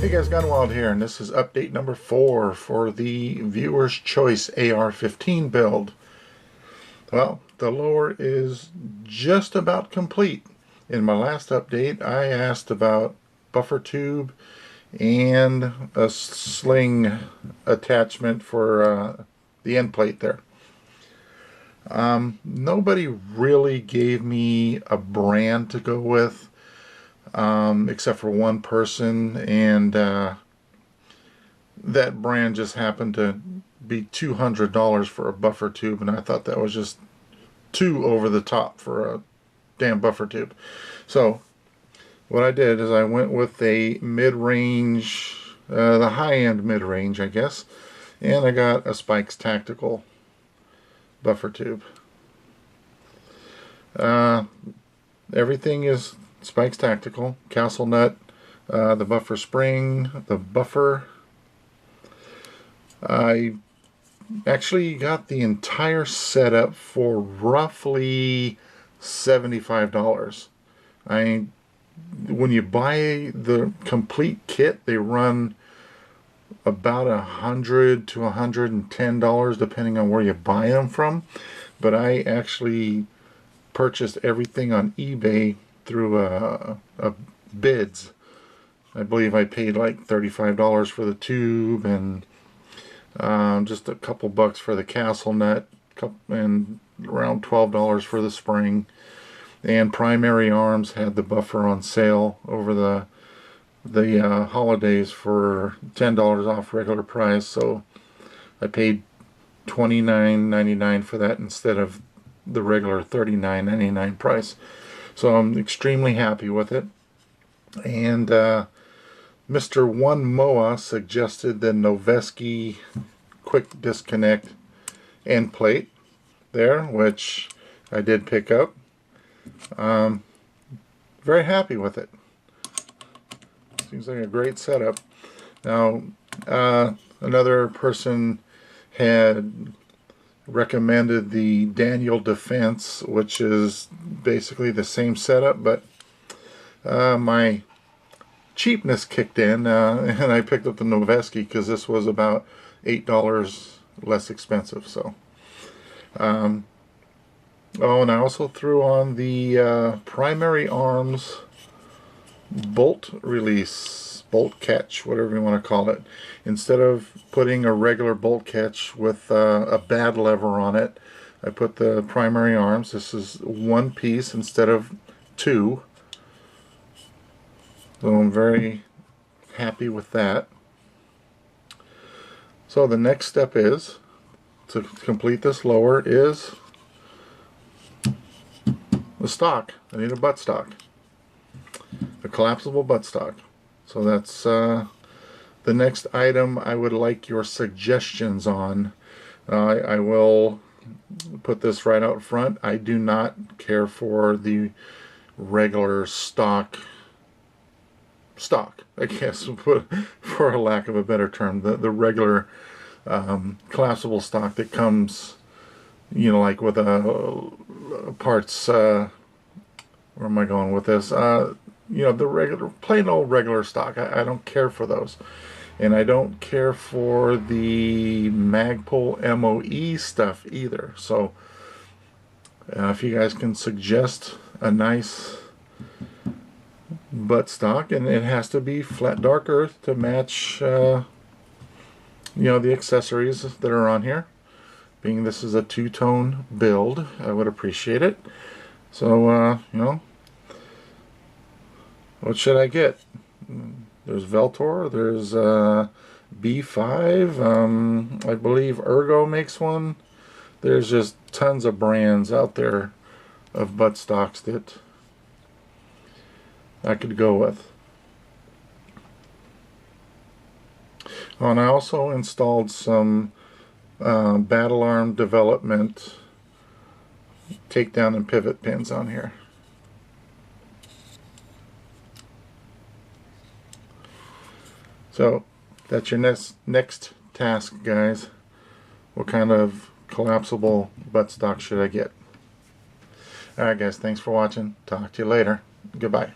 Hey guys, Gone Wild here, and this is update number 4 for the Viewer's Choice AR-15 build. Well, the lower is just about complete. In my last update, I asked about buffer tube and a sling attachment for the end plate there. Nobody really gave me a brand to go with. Except for one person, and that brand just happened to be $200 for a buffer tube, and I thought that was just too over the top for a damn buffer tube. So what I did is I went with a mid-range, the high-end mid-range, I guess, and I got a Spikes Tactical buffer tube. Everything is Spikes Tactical, castle nut, the buffer spring, the buffer. I actually got the entire setup for roughly $75. When you buy the complete kit, they run about $100 to $110 depending on where you buy them from. But I actually purchased everything on eBay through a bids. I believe I paid like $35 for the tube and just a couple bucks for the castle nut and around $12 for the spring. And Primary Arms had the buffer on sale over the holidays for $10 off regular price, so I paid $29.99 for that instead of the regular $39.99 price. So I'm extremely happy with it. And Mr. One Moa suggested the Noveske quick disconnect end plate there, which I did pick up. Very happy with it. Seems like a great setup. Now, another person had recommended the Daniel Defense, which is basically the same setup, but my cheapness kicked in, and I picked up the Noveske because this was about $8 less expensive. So, oh, and I also threw on the Primary Arms bolt release, bolt catch, whatever you want to call it. Instead of putting a regular bolt catch with a bad lever on it, I put the Primary Arms. This is one piece instead of two. So I'm very happy with that. So the next step is, to complete this lower, is the stock. I need a buttstock. A collapsible buttstock. So that's the next item I would like your suggestions on. I will put this right out front. I do not care for the regular stock, I guess, for a lack of a better term, the regular collapsible stock that comes, you know, like with a parts, where am I going with this? You know, the regular, plain old regular stock. I don't care for those. And I don't care for the Magpul MOE stuff either. So, if you guys can suggest a nice buttstock, and it has to be flat dark earth to match, you know, the accessories that are on here. Being this is a two-tone build, I would appreciate it. So, you know, what should I get? There's Veltor, there's B5, I believe Ergo makes one. There's just tons of brands out there of buttstocks that I could go with. Oh, and I also installed some Battle Arm Development takedown and pivot pins on here. So that's your next task, guys. What kind of collapsible buttstock should I get? Alright guys, thanks for watching. Talk to you later. Goodbye.